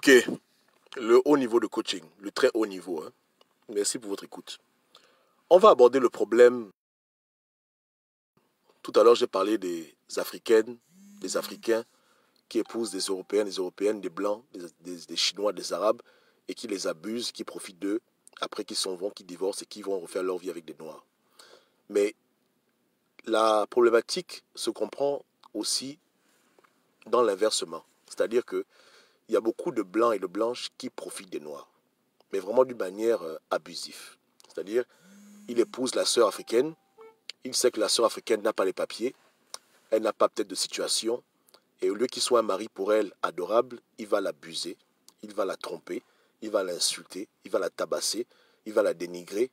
Ok, le haut niveau de coaching, le très haut niveau. Hein. Merci pour votre écoute. On va aborder le problème. Tout à l'heure, j'ai parlé des Africaines, des Africains qui épousent des Européens, des Européennes, des Blancs, des Chinois, des Arabes, et qui les abusent, qui profitent d'eux, après qu'ils s'en vont, qu'ils divorcent et qui vont refaire leur vie avec des Noirs. Mais la problématique se comprend aussi dans l'inversement. C'est-à-dire qu'il y a beaucoup de Blancs et de Blanches qui profitent des Noirs, mais vraiment d'une manière abusive. C'est-à-dire, il épouse la sœur africaine, il sait que la sœur africaine n'a pas les papiers, elle n'a pas peut-être de situation, et au lieu qu'il soit un mari pour elle adorable, il va l'abuser, il va la tromper, il va l'insulter, il va la tabasser, il va la dénigrer.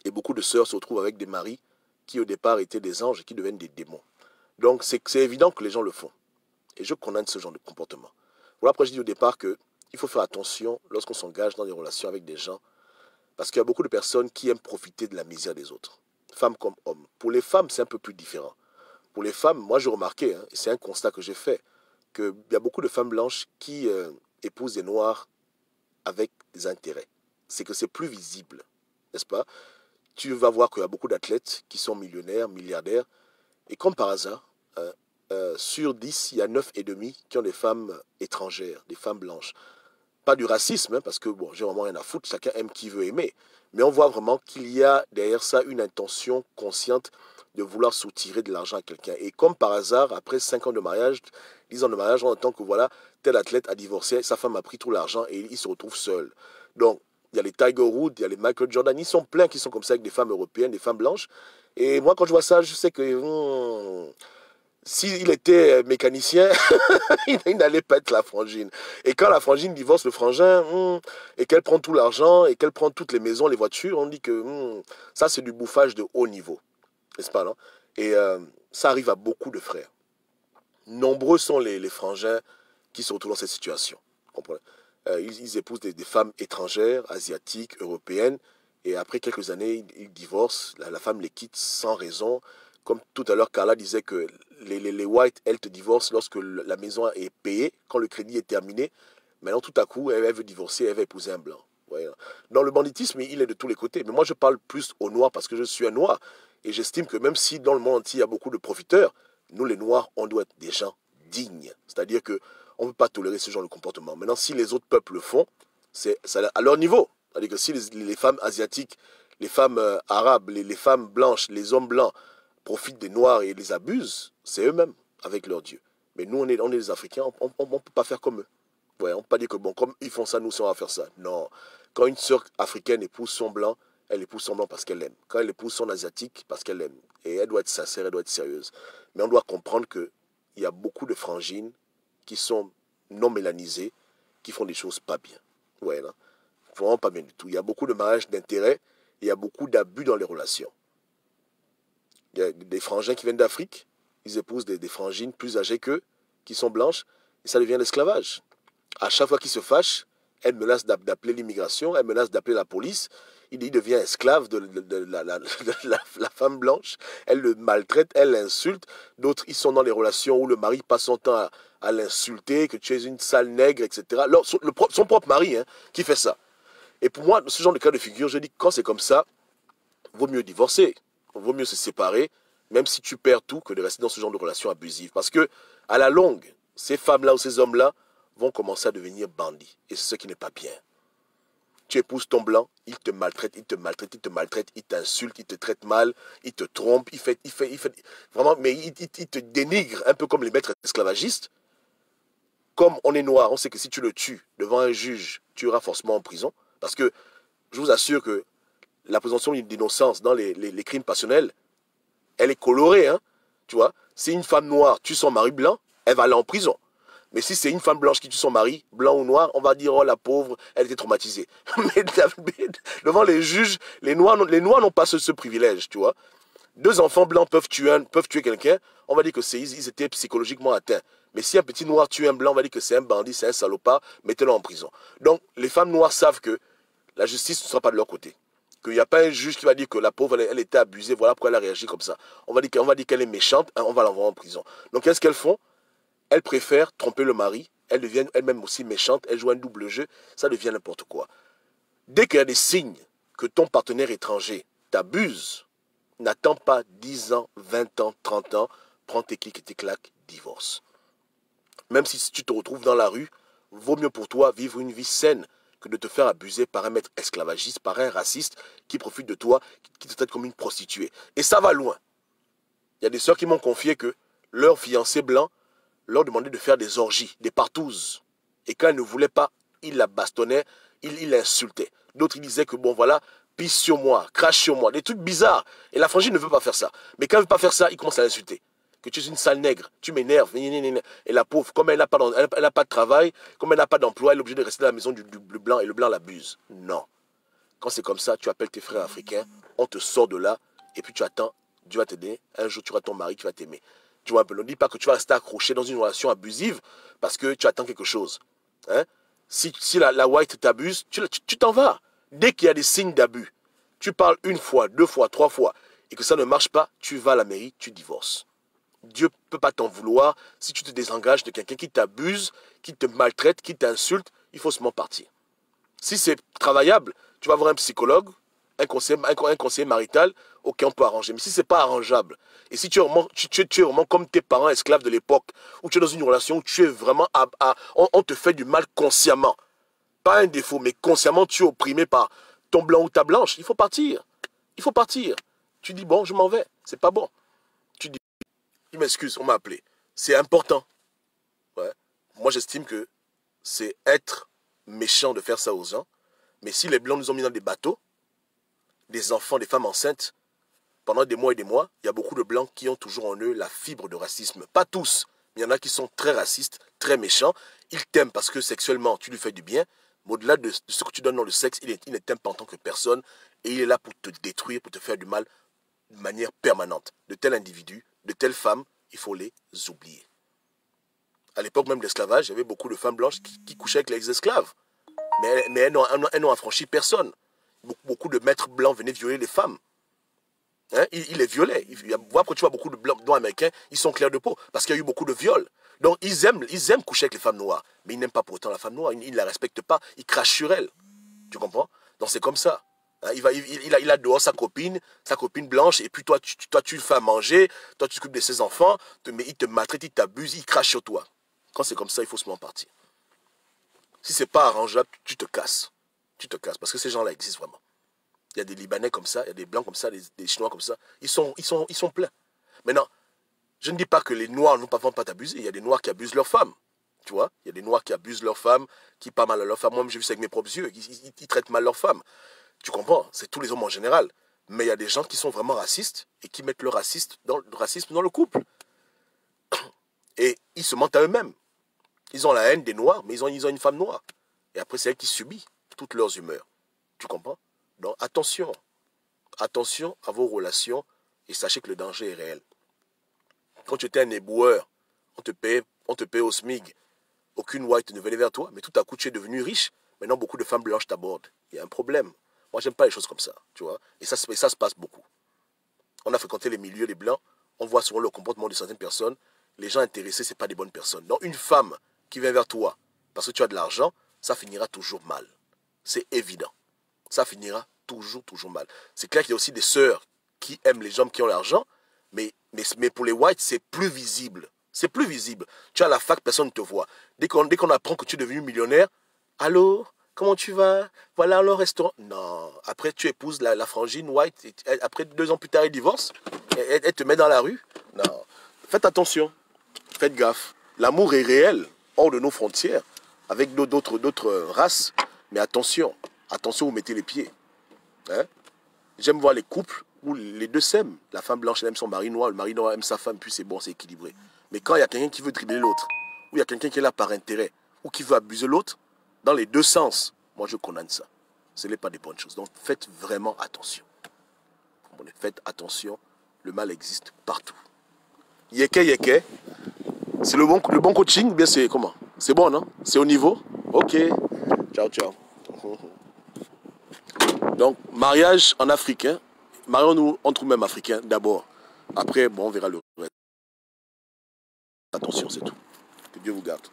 Et beaucoup de sœurs se retrouvent avec des maris qui au départ étaient des anges et qui deviennent des démons. Donc c'est évident que les gens le font. Et je condamne ce genre de comportement. Voilà pourquoi je dis au départ qu'il faut faire attention lorsqu'on s'engage dans des relations avec des gens, parce qu'il y a beaucoup de personnes qui aiment profiter de la misère des autres, femmes comme hommes. Pour les femmes, c'est un peu plus différent. Pour les femmes, moi j'ai remarqué, et c'est un constat que j'ai fait, qu'il y a beaucoup de femmes blanches qui épousent des noirs avec des intérêts. C'est que c'est plus visible, n'est-ce pas? Tu vas voir qu'il y a beaucoup d'athlètes qui sont millionnaires, milliardaires, et comme par hasard, sur 10, il y a 9,5 qui ont des femmes étrangères, des femmes blanches. Pas du racisme, hein, parce que bon, j'ai vraiment rien à foutre, chacun aime qui veut aimer. Mais on voit vraiment qu'il y a derrière ça une intention consciente de vouloir soutirer de l'argent à quelqu'un. Et comme par hasard, après 5 ans de mariage, 10 ans de mariage, on entend que voilà, tel athlète a divorcé, sa femme a pris tout l'argent et il se retrouve seul. Donc, il y a les Tiger Woods, il y a les Michael Jordan, ils sont pleins qui sont comme ça avec des femmes européennes, des femmes blanches. Et moi, quand je vois ça, je sais que s'il était mécanicien, il n'allait pas être la frangine. Et quand la frangine divorce le frangin, et qu'elle prend tout l'argent, et qu'elle prend toutes les maisons, les voitures, on dit que ça, c'est du bouffage de haut niveau. N'est-ce pas, non? Et ça arrive à beaucoup de frères. Nombreux sont les frangins qui se retrouvent dans cette situation. Comprenez? Ils épousent des femmes étrangères, asiatiques, européennes, et après quelques années, ils divorcent. La femme les quitte sans raison. Comme tout à l'heure, Carla disait que les whites, elles te divorcent lorsque la maison est payée, quand le crédit est terminé. Maintenant, tout à coup, elle veut divorcer, elle va épouser un blanc. Ouais. Dans le banditisme, il est de tous les côtés. Mais moi, je parle plus aux noirs parce que je suis un noir. Et j'estime que même si dans le monde entier, il y a beaucoup de profiteurs, nous, les noirs, on doit être des gens dignes. C'est-à-dire qu'on ne peut pas tolérer ce genre de comportement. Maintenant, si les autres peuples le font, c'est à leur niveau. C'est-à-dire que si les femmes asiatiques, les femmes arabes, les femmes blanches, les hommes blancs profitent des noirs et les abusent, c'est eux-mêmes avec leur Dieu. Mais nous, on est des Africains, on ne peut pas faire comme eux. Ouais, on ne peut pas dire que bon, comme ils font ça, nous aussi on va faire ça. Non. Quand une sœur africaine épouse son blanc, elle épouse son blanc parce qu'elle l'aime. Quand elle épouse son asiatique, parce qu'elle l'aime. Et elle doit être sincère, elle doit être sérieuse. Mais on doit comprendre qu'il y a beaucoup de frangines qui sont non mélanisées, qui font des choses pas bien. Ouais, non? Vraiment pas bien du tout. Il y a beaucoup de mariages d'intérêt, il y a beaucoup d'abus dans les relations. Il y a des frangins qui viennent d'Afrique, ils épousent des frangines plus âgées qu'eux, qui sont blanches, et ça devient l'esclavage. À chaque fois qu'ils se fâchent, elle menace d'appeler l'immigration, elle menace d'appeler la police. Il devient esclave de la femme blanche. Elle le maltraite, elle l'insulte. D'autres, ils sont dans des relations où le mari passe son temps à l'insulter, que tu es une sale nègre, etc. Alors, son propre mari qui fait ça. Et pour moi, ce genre de cas de figure, je dis que quand c'est comme ça, vaut mieux divorcer. Vaut mieux se séparer, même si tu perds tout, que de rester dans ce genre de relation abusive. Parce que, à la longue, ces femmes-là ou ces hommes-là vont commencer à devenir bandits. Et c'est ce qui n'est pas bien. Tu épouses ton blanc, il te maltraite, il te maltraite, il te maltraite, il t'insulte, il te traite mal, il te trompe, il fait vraiment, mais il te dénigre, un peu comme les maîtres esclavagistes. Comme on est noir, on sait que si tu le tues devant un juge, tu iras forcément en prison. Parce que, je vous assure que la présomption d'innocence dans les crimes passionnels, elle est colorée, hein, tu vois. Si une femme noire tue son mari blanc, elle va aller en prison. Mais si c'est une femme blanche qui tue son mari, blanc ou noir, on va dire, oh la pauvre, elle était traumatisée. Mais devant les juges, les noirs n'ont pas ce privilège, tu vois. Deux enfants blancs peuvent tuer quelqu'un, on va dire que ils étaient psychologiquement atteints. Mais si un petit noir tue un blanc, on va dire que c'est un bandit, c'est un salopard, mettez-le en prison. Donc, les femmes noires savent que la justice ne sera pas de leur côté. Qu'il n'y a pas un juge qui va dire que la pauvre, elle était abusée, voilà pourquoi elle a réagi comme ça. On va dire qu'elle est méchante, on va l'envoyer en prison. Donc, qu'est-ce qu'elles font? Elles préfèrent tromper le mari, elles deviennent elles-mêmes aussi méchantes, elles jouent un double jeu, ça devient n'importe quoi. Dès qu'il y a des signes que ton partenaire étranger t'abuse, n'attends pas 10 ans, 20 ans, 30 ans, prends tes clics et tes claques, divorce. Même si tu te retrouves dans la rue, vaut mieux pour toi vivre une vie saine que de te faire abuser par un maître esclavagiste, par un raciste qui profite de toi, qui te traite comme une prostituée. Et ça va loin. Il y a des sœurs qui m'ont confié que leur fiancé blanc leur demandait de faire des orgies, des partouzes. Et quand elle ne voulait pas, il la bastonnait, il l'insultait. D'autres, ils disaient que bon voilà, pisse sur moi, crache sur moi, des trucs bizarres. Et la frangine ne veut pas faire ça. Mais quand elle ne veut pas faire ça, il commence à l'insulter. Que tu es une sale nègre, tu m'énerves. Et la pauvre, comme elle n'a pas, pas de travail, comme elle n'a pas d'emploi, elle est obligée de rester à la maison du blanc et le blanc l'abuse. Non. Quand c'est comme ça, tu appelles tes frères africains, on te sort de là, et puis tu attends, Dieu va t'aider, un jour tu auras ton mari qui va t'aimer. Tu vois un peu, ne dis pas que tu vas rester accroché dans une relation abusive parce que tu attends quelque chose. Hein? Si la white t'abuse, tu t'en vas. Dès qu'il y a des signes d'abus, tu parles une fois, deux fois, trois fois, et que ça ne marche pas, tu vas à la mairie, tu divorces. Dieu ne peut pas t'en vouloir si tu te désengages de quelqu'un qui t'abuse, qui te maltraite, qui t'insulte, il faut seulement partir. Si c'est travaillable, tu vas voir un psychologue, un conseiller marital, ok, on peut arranger. Mais si ce n'est pas arrangeable, et si tu es vraiment comme tes parents esclaves de l'époque, où tu es dans une relation où tu es vraiment on te fait du mal consciemment. Pas un défaut, mais consciemment tu es opprimé par ton blanc ou ta blanche. Il faut partir. Il faut partir. Tu dis, bon, je m'en vais. C'est pas bon. Tu dis, je m'excuse, on m'a appelé. C'est important. Ouais. Moi, j'estime que c'est être méchant de faire ça aux gens. Mais si les blancs nous ont mis dans des bateaux, des enfants, des femmes enceintes, pendant des mois et des mois, il y a beaucoup de blancs qui ont toujours en eux la fibre de racisme. Pas tous, mais il y en a qui sont très racistes, très méchants. Ils t'aiment parce que sexuellement, tu lui fais du bien. Mais au-delà de ce que tu donnes dans le sexe, il ne t'aime pas en tant que personne. Et il est là pour te détruire, pour te faire du mal de manière permanente. De tels individus, de telles femmes, il faut les oublier. À l'époque même de l'esclavage, il y avait beaucoup de femmes blanches qui couchaient avec les esclaves. Mais elles n'ont affranchi personne. Beaucoup de maîtres blancs venaient violer les femmes. Hein, il les violait. Après, tu vois beaucoup de blancs américains, ils sont clairs de peau parce qu'il y a eu beaucoup de viols. Donc, ils aiment coucher avec les femmes noires. Mais ils n'aiment pas pour autant la femme noire. Ils ne la respectent pas. Ils crachent sur elle. Tu comprends? Donc, c'est comme ça. Hein, il a dehors sa copine blanche. Et puis, toi, tu le fais à manger. Toi, tu t'occupes de ses enfants. Mais il te maltraite, il t'abuse, il crache sur toi. Quand c'est comme ça, il faut seulement partir. Si ce n'est pas arrangeable, tu te casses. Tu te casses. Parce que ces gens-là existent vraiment. Il y a des Libanais comme ça, il y a des Blancs comme ça, des Chinois comme ça. Ils sont pleins. Maintenant, je ne dis pas que les Noirs ne vont pas t'abuser. Il y a des Noirs qui abusent leurs femmes. Tu vois? Il y a des Noirs qui abusent leurs femmes, qui parlent mal à leurs femmes. Moi, j'ai vu ça avec mes propres yeux. Ils traitent mal leurs femmes. Tu comprends? C'est tous les hommes en général. Mais il y a des gens qui sont vraiment racistes et qui mettent le racisme dans le couple. Et ils se mentent à eux-mêmes. Ils ont la haine des Noirs, mais ils ont une femme noire. Et après, c'est elle qui subit toutes leurs humeurs. Tu comprends? Donc, attention. Attention à vos relations et sachez que le danger est réel. Quand tu étais un éboueur, on te payait au SMIC. Aucune white ne venait vers toi, mais tout à coup, tu es devenu riche. Maintenant, beaucoup de femmes blanches t'abordent. Il y a un problème. Moi, j'aime pas les choses comme ça, tu vois. Et ça se passe beaucoup. On a fréquenté les milieux des blancs. On voit souvent le comportement de certaines personnes. Les gens intéressés, ce n'est pas des bonnes personnes. Donc, une femme qui vient vers toi parce que tu as de l'argent, ça finira toujours mal. C'est évident. Ça finira toujours mal. C'est clair qu'il y a aussi des sœurs qui aiment les hommes qui ont l'argent, mais pour les whites, c'est plus visible. C'est plus visible. Tu as la fac, personne ne te voit. Dès qu'on apprend que tu es devenu millionnaire, allô, comment tu vas? Voilà le restaurant. Non. Après, tu épouses la frangine white. Et après, 2 ans plus tard, elle divorce. Elle te met dans la rue. Non. Faites attention. Faites gaffe. L'amour est réel, hors de nos frontières, avec d'autres races. Mais attention. Attention, vous mettez les pieds. Hein? J'aime voir les couples où les deux s'aiment. La femme blanche, elle aime son mari noir, le mari noir aime sa femme, puis c'est bon, c'est équilibré. Mais quand il y a quelqu'un qui veut dribbler l'autre, ou il y a quelqu'un qui est là par intérêt, ou qui veut abuser l'autre, dans les deux sens, moi je condamne ça. Ce n'est pas des bonnes choses. Donc faites vraiment attention. Faites attention, le mal existe partout. Yeke, c'est le bon coaching, ou bien c'est comment? C'est bon, non? C'est au niveau? Ok. Ciao. Donc, mariage en africain. Marions-nous entre nous-mêmes africains d'abord. Après, bon, on verra le reste. Attention, c'est tout. Que Dieu vous garde.